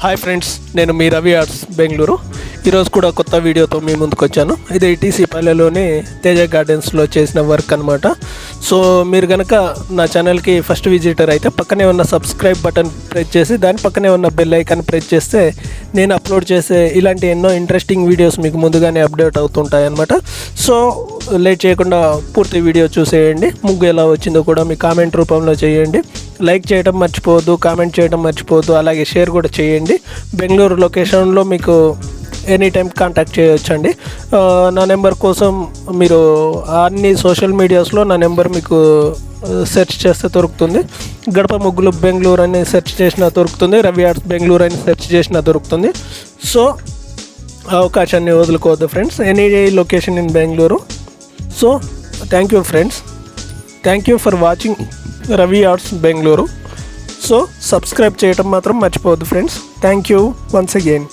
Hi friends, నేను మీ Ravi arts Bengaluru. ఈరోజు కూడా కొత్త వీడియోతో మీ ముందుకు వచ్చాను. ఇది టీసీ పల్లెలోని తేజ గార్డెన్స్లో చేసిన వర్క్ అనమాట. సో మీరు కనుక నా ఛానల్కి ఫస్ట్ విజిటర్ అయితే పక్కనే ఉన్న సబ్స్క్రైబ్ బటన్ ప్రెస్ చేసి దాని పక్కనే ఉన్న బెల్ ఐకాన్ ప్రెస్ చేస్తే నేను అప్లోడ్ చేసే ఇలాంటి ఎన్నో ఇంట్రెస్టింగ్ వీడియోస్ మీకు ముందుగానే అప్డేట్ అవుతుంటాయి అనమాట. సో లేట్ చేయకుండా పూర్తి వీడియో చూసేయండి. ముగ్గు ఎలా వచ్చిందో కూడా మీ కామెంట్ రూపంలో చేయండి. లైక్ చేయడం మర్చిపోవద్దు, కామెంట్ చేయడం మర్చిపోవద్దు, అలాగే షేర్ కూడా చేయండి. బెంగళూరు లొకేషన్లో మీకు ఎనీ టైం కాంటాక్ట్ చేయొచ్చండి. నా నెంబర్ కోసం మీరు అన్ని సోషల్ మీడియాస్లో నా నెంబర్ మీకు సెర్చ్ చేస్తే దొరుకుతుంది. గడప ముగ్గులు బెంగళూరు అని సెర్చ్ చేసినా దొరుకుతుంది, రవి ఆర్ట్స్ బెంగళూరు అని సెర్చ్ చేసినా దొరుకుతుంది. సో అవకాశాన్ని వదులుకోవద్దు friends, any location in Bengaluru. So thank you friends, thank you for watching Ravi arts Bengaluru. So subscribe చేయటం మాత్రం మర్చిపోవద్దు friends. Thank you once again.